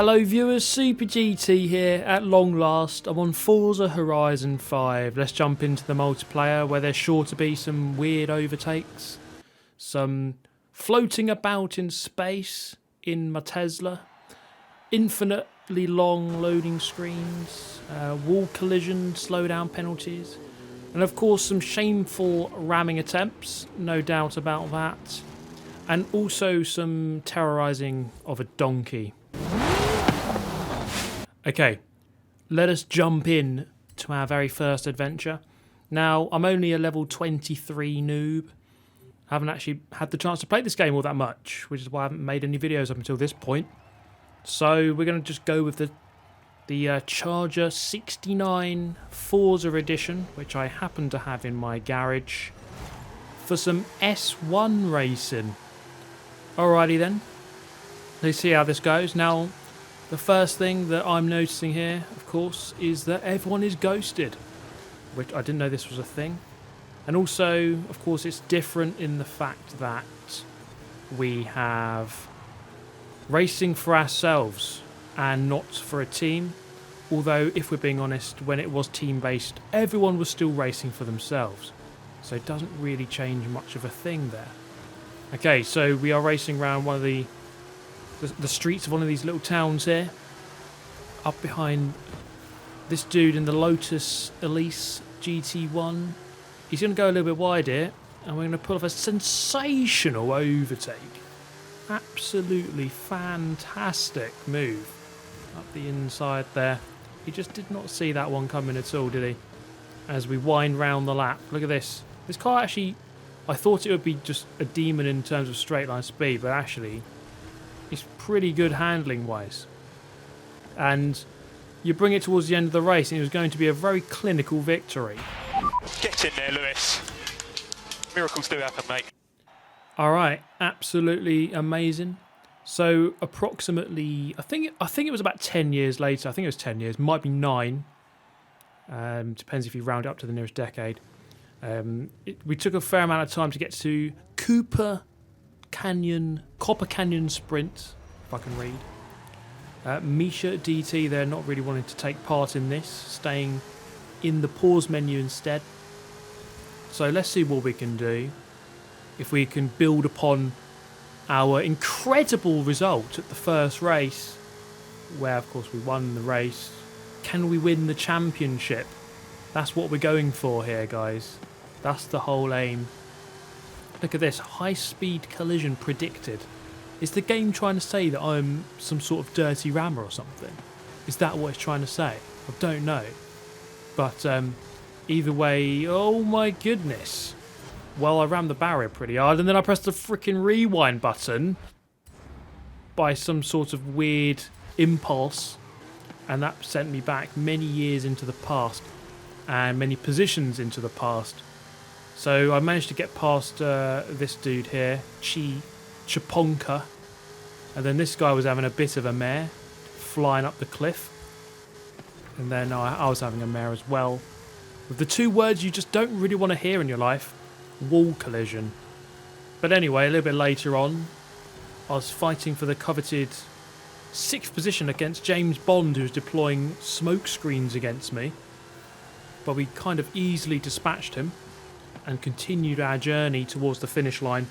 Hello viewers, Super GT here at long last. I'm on Forza Horizon 5. Let's jump into the multiplayer where there's sure to be some weird overtakes. Some floating about in space in my Tesla. Infinitely long loading screens. Wall collision, slowdown penalties. And of course some shameful ramming attempts, no doubt about that. And also some terrorising of a donkey. Okay, let us jump in to our very first adventure. Now, I'm only a level 23 noob. I haven't actually had the chance to play this game all that much, which is why I haven't made any videos up until this point. So we're going to just go with the Charger 69 Forza edition, which I happen to have in my garage, for some S1 racing. Alrighty then, let's see how this goes. Now, the first thing that I'm noticing here, of course, is that everyone is ghosted, which I didn't know this was a thing. And also, of course, it's different in the fact that we have racing for ourselves and not for a team. Although, if we're being honest, when it was team-based, everyone was still racing for themselves. So it doesn't really change much of a thing there. Okay, so we are racing around one of the streets of one of these little towns here. Up behind this dude in the Lotus Elise GT1. He's going to go a little bit wide here, and we're going to pull off a sensational overtake. Absolutely fantastic move up the inside there. He just did not see that one coming at all, did he? As we wind round the lap. Look at this. This car actually, I thought it would be just a demon in terms of straight line speed, but actually it's pretty good handling wise. And you bring it towards the end of the race and it was going to be a very clinical victory. Get in there, Lewis. Miracles do happen, mate. Alright, absolutely amazing. So approximately, I think it was about 10 years later. I think it was 10 years, might be 9. Depends if you round it up to the nearest decade. We took a fair amount of time to get to Copper Canyon Sprint, if I can read. Misha DT, they're not really wanting to take part in this, staying in the pause menu instead. So let's see what we can do. If we can build upon our incredible result at the first race, where of course we won the race. Can we win the championship? That's what we're going for here, guys. That's the whole aim. Look at this, high-speed collision predicted. Is the game trying to say that I'm some sort of dirty rammer or something? Is that what it's trying to say? I don't know. But either way, oh my goodness. Well, I rammed the barrier pretty hard and then I pressed the freaking rewind button by some sort of weird impulse. And that sent me back many years into the past and many positions into the past. So I managed to get past this dude here, Chaponka, and then this guy was having a bit of a mare, flying up the cliff, and then I was having a mare as well. With the two words you just don't really want to hear in your life, wall collision. But anyway, a little bit later on, I was fighting for the coveted 6th position against James Bond, who was deploying smoke screens against me, but we kind of easily dispatched him and continued our journey towards the finish line,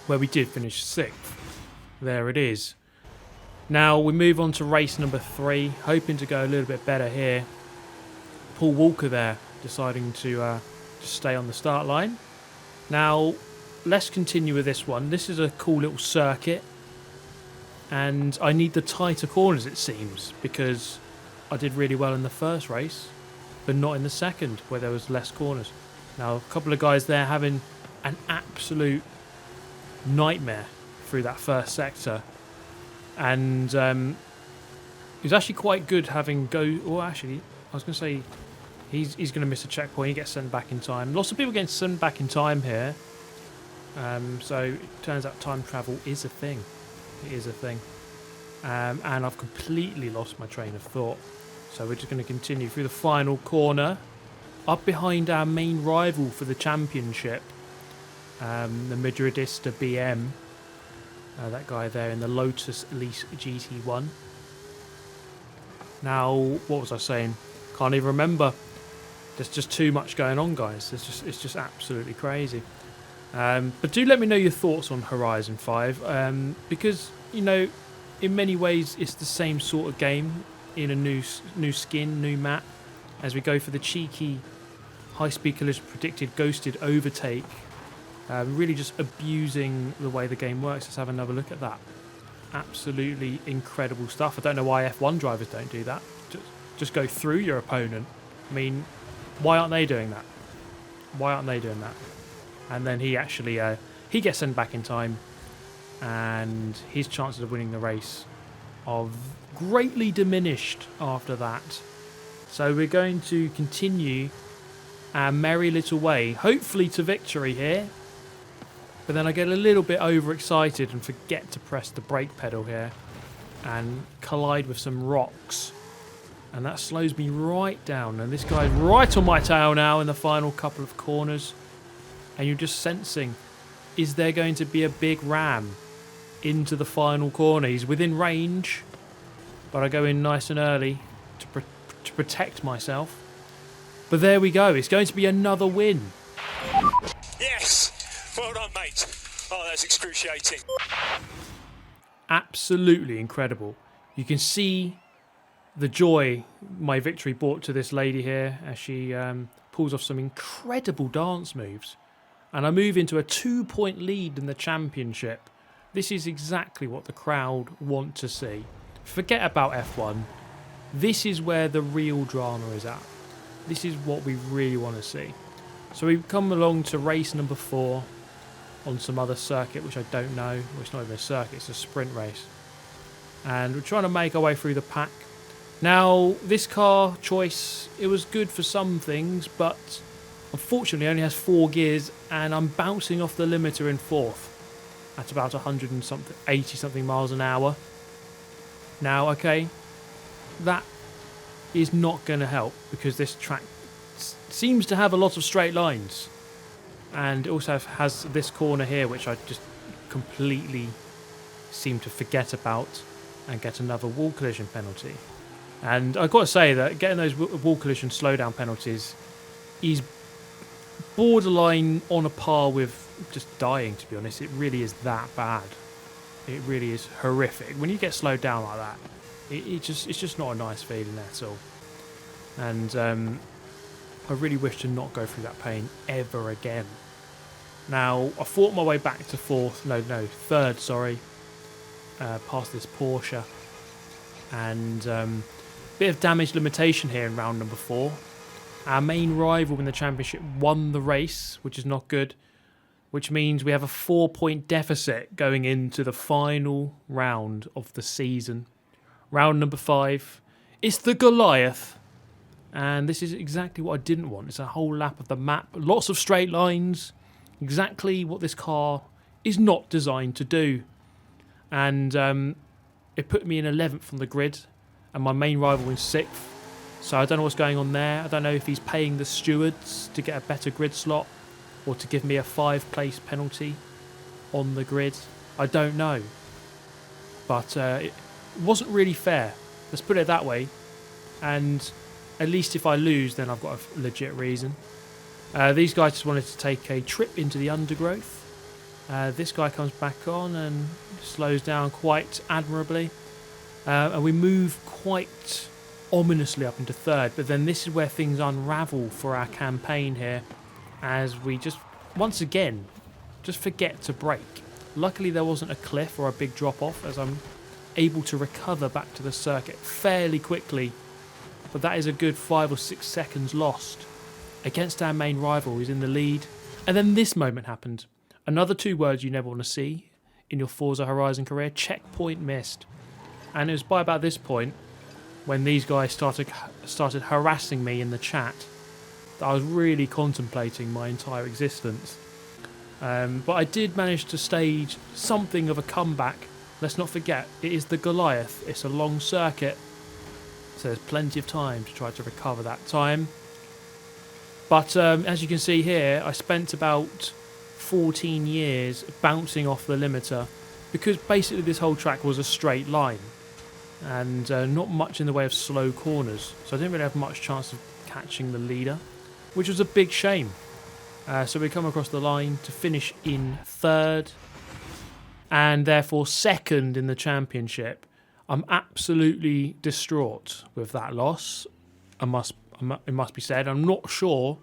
where we did finish 6th. There it is. Now we move on to race number 3, hoping to go a little bit better here. Paul Walker there, deciding to just stay on the start line. Now, let's continue with this one. This is a cool little circuit, and I need the tighter corners, it seems, because I did really well in the first race, but not in the second, where there was less corners. Now, a couple of guys there having an absolute nightmare through that first sector. And it was actually quite good having actually, I was going to say, he's going to miss a checkpoint. He gets sent back in time. Lots of people getting sent back in time here. So it turns out time travel is a thing. It is a thing. And I've completely lost my train of thought. So we're just going to continue through the final corner. Up behind our main rival for the championship, the Madridista BM, that guy there in the Lotus Elise GT1. Now, what was I saying? Can't even remember. There's just too much going on, guys. It's just absolutely crazy. But do let me know your thoughts on Horizon 5, because, you know, in many ways it's the same sort of game in a new skin, new map, as we go for the cheeky high-speed collision predicted ghosted overtake, really just abusing the way the game works. Let's have another look at that. Absolutely incredible stuff. I don't know why F1 drivers don't do that. Just go through your opponent. I mean, why aren't they doing that? Why aren't they doing that? And then he actually he gets sent back in time, and his chances of winning the race are greatly diminished after that. So we're going to continue our merry little way, hopefully to victory here. But then I get a little bit overexcited and forget to press the brake pedal here and collide with some rocks. And that slows me right down. And this guy's right on my tail now in the final couple of corners. And you're just sensing, is there going to be a big ram into the final corner? He's within range, but I go in nice and early to protect myself. But there we go. It's going to be another win. Yes! Well done, mate. Oh, that's excruciating. Absolutely incredible. You can see the joy my victory brought to this lady here as she pulls off some incredible dance moves. And I move into a 2-point lead in the championship. This is exactly what the crowd want to see. Forget about F1. This is where the real drama is at. This is what we really want to see. So we've come along to race number 4 on some other circuit, which I don't know. Well, it's not even a circuit, it's a sprint race. And we're trying to make our way through the pack. Now, this car choice, it was good for some things, but unfortunately it only has 4 gears, and I'm bouncing off the limiter in 4th at about 80 something miles an hour. Now, okay, that is not going to help because this track seems to have a lot of straight lines, and it also has this corner here which I just completely seem to forget about and get another wall collision penalty. And I've got to say that getting those wall collision slowdown penalties is borderline on a par with just dying, to be honest. It really is that bad. It really is horrific. When you get slowed down like that, it's just not a nice feeling at all. And I really wish to not go through that pain ever again. Now, I fought my way back to third, sorry, past this Porsche. And bit of damage limitation here in round number 4. Our main rival in the championship won the race, which is not good, which means we have a 4-point deficit going into the final round of the season. Round number 5. It's the Goliath. And this is exactly what I didn't want. It's a whole lap of the map. Lots of straight lines. Exactly what this car is not designed to do. And it put me in 11th on the grid. And my main rival in 6th. So I don't know what's going on there. I don't know if he's paying the stewards to get a better grid slot or to give me a 5-place penalty on the grid. I don't know. But it wasn't really fair. Let's put it that way. And at least if I lose, then I've got a legit reason. These guys just wanted to take a trip into the undergrowth. This guy comes back on and slows down quite admirably. And we move quite ominously up into 3rd. But then this is where things unravel for our campaign here, as we just, once again, just forget to brake. Luckily there wasn't a cliff or a big drop-off, as I'm able to recover back to the circuit fairly quickly. But that is a good 5 or 6 seconds lost against our main rival who's in the lead. And then this moment happened. Another 2 words you never want to see in your Forza Horizon career: checkpoint missed. And it was by about this point, when these guys started harassing me in the chat, that I was really contemplating my entire existence. But I did manage to stage something of a comeback. Let's not forget, it is the Goliath. It's a long circuit, so there's plenty of time to try to recover that time. But as you can see here, I spent about 14 years bouncing off the limiter, because basically this whole track was a straight line. and not much in the way of slow corners. So I didn't really have much chance of catching the leader, which was a big shame. So we come across the line to finish in third and therefore second in the championship. I'm absolutely distraught with that loss. It must be said. I'm not sure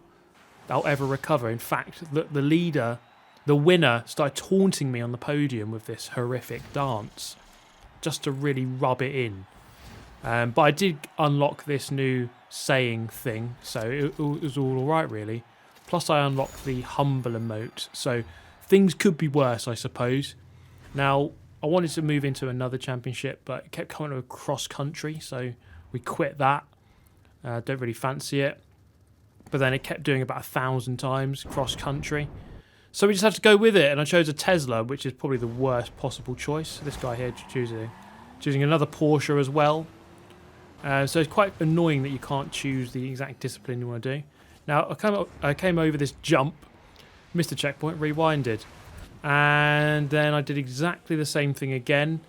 they'll ever recover. In fact, the leader, the winner, started taunting me on the podium with this horrific dance just to really rub it in. But I did unlock this new saying thing, so it was all right, really. Plus, I unlocked the humble emote, so things could be worse, I suppose. Now, I wanted to move into another championship, but it kept coming to a cross-country, so we quit that. Don't really fancy it. But then it kept doing about 1,000 times cross-country. So we just had to go with it, and I chose a Tesla, which is probably the worst possible choice. This guy here choosing another Porsche as well. So it's quite annoying that you can't choose the exact discipline you want to do. Now, I came over this jump, missed the checkpoint, rewinded. And then I did exactly the same thing again.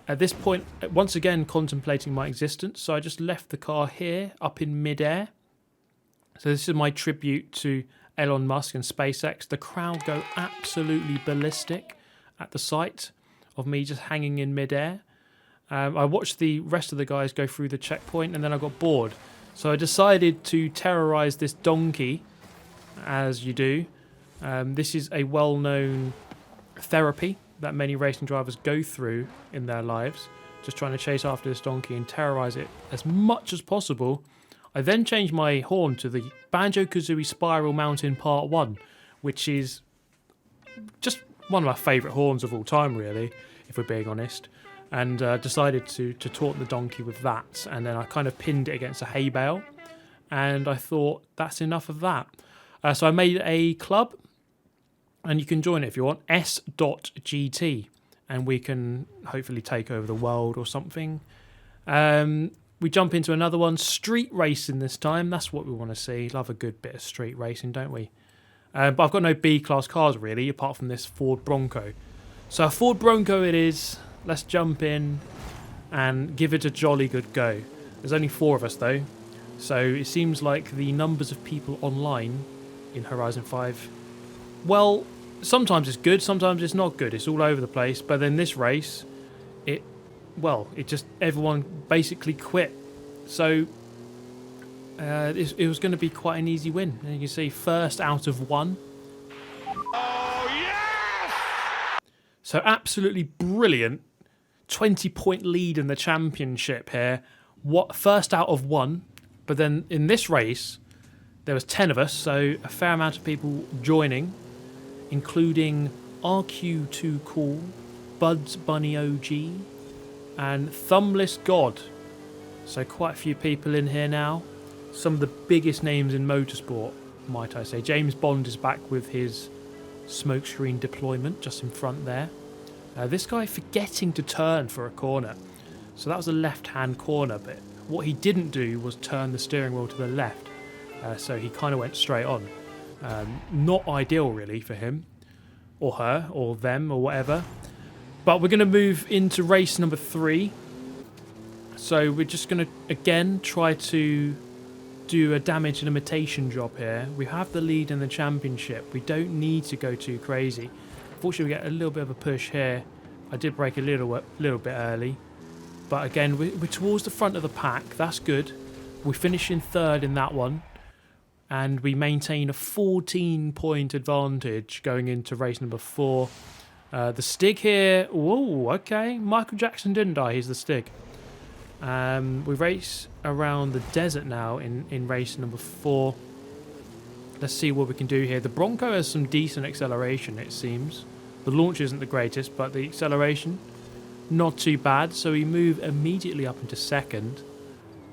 At this point, once again, contemplating my existence. So I just left the car here, up in midair. So this is my tribute to Elon Musk and SpaceX. The crowd go absolutely ballistic at the sight of me just hanging in midair. I watched the rest of the guys go through the checkpoint, and then I got bored. So I decided to terrorize this donkey, as you do. This is a well-known therapy that many racing drivers go through in their lives, just trying to chase after this donkey and terrorize it as much as possible. I then changed my horn to the Banjo-Kazooie Spiral Mountain Part 1, which is just one of my favourite horns of all time, really, if we're being honest. And decided to taunt the donkey with that. And then I kind of pinned it against a hay bale. And I thought, that's enough of that. So I made a club. And you can join it if you want. S.GT. And we can hopefully take over the world or something. We jump into another one. Street racing this time. That's what we want to see. Love a good bit of street racing, don't we? But I've got no B-class cars, really, apart from this Ford Bronco. So a Ford Bronco it is. Let's jump in and give it a jolly good go. There's only 4 of us, though. So it seems like the numbers of people online in Horizon 5, well, sometimes it's good, sometimes it's not good. It's all over the place. But then this race, it just, everyone basically quit. So it was going to be quite an easy win. And you can see first out of 1. Oh, yes! So absolutely brilliant. 20-point lead in the championship here. First out of 1. But then in this race, there was 10 of us, so a fair amount of people joining, including RQ2 Cool, Buds Bunny OG, and Thumbless God. So quite a few people in here now. Some of the biggest names in motorsport, might I say. James Bond is back with his smokescreen deployment just in front there. This guy forgetting to turn for a corner. So that was a left-hand corner, but what he didn't do was turn the steering wheel to the left. So he kind of went straight on. Not ideal, really, for him, or her, or them, or whatever. But we're going to move into race number 3. So we're just going to, again, try to do a damage and imitation job here. We have the lead in the championship. We don't need to go too crazy. Fortunately, we get a little bit of a push here. I did brake a little bit early. But again, we're towards the front of the pack. That's good. We finish in third in that one. And we maintain a 14-point advantage going into race number 4. The Stig here. Whoa, okay. Michael Jackson didn't die. He's the Stig. We race around the desert now in race number 4. Let's see what we can do here. The Bronco has some decent acceleration, it seems. The launch isn't the greatest, but the acceleration, not too bad. So we move immediately up into second.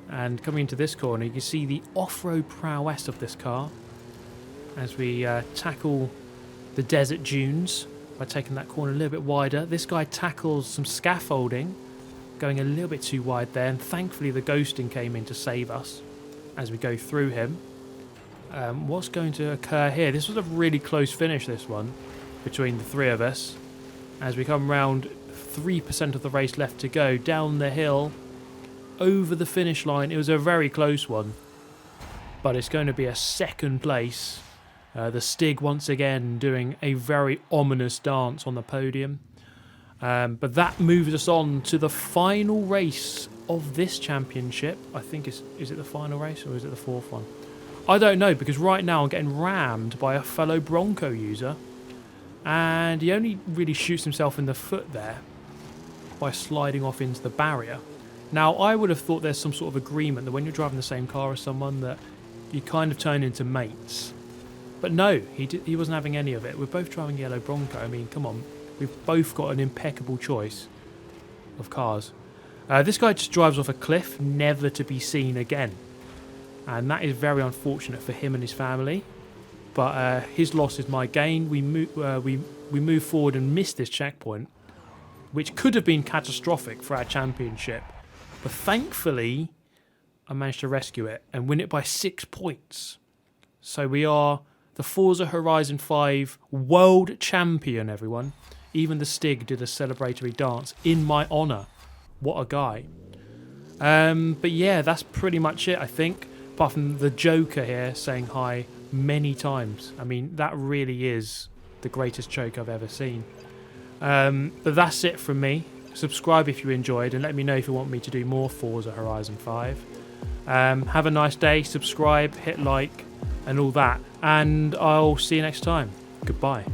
And coming into this corner, you can see the off-road prowess of this car as we tackle the desert dunes by taking that corner a little bit wider. This guy tackles some scaffolding, going a little bit too wide there, and thankfully the ghosting came in to save us as we go through him. What's going to occur here? This was a really close finish, this one, between the 3 of us. As we come round 3% of the race left to go, down the hill, over the finish line. It was a very close one, but it's going to be a second place. The Stig once again doing a very ominous dance on the podium. But that moves us on to the final race of this championship. I think is it the final race or is it the fourth one? I don't know, because right now I'm getting rammed by a fellow Bronco user, and he only really shoots himself in the foot there by sliding off into the barrier. Now, I would have thought there's some sort of agreement that when you're driving the same car as someone that you kind of turn into mates. But no, he wasn't having any of it. We're both driving yellow Bronco. I mean, come on. We've both got an impeccable choice of cars. This guy just drives off a cliff, never to be seen again. And that is very unfortunate for him and his family. But his loss is my gain. We move forward and miss this checkpoint, which could have been catastrophic for our championship. But thankfully, I managed to rescue it and win it by 6 points. So we are the Forza Horizon 5 world champion, everyone. Even the Stig did a celebratory dance in my honour. What a guy. But yeah, that's pretty much it, I think. Apart from the Joker here saying hi many times. I mean, that really is the greatest joke I've ever seen. But that's it from me. Subscribe if you enjoyed, and let me know if you want me to do more Forza Horizon 5. Have a nice day, subscribe, hit like, and all that. And I'll see you next time. Goodbye.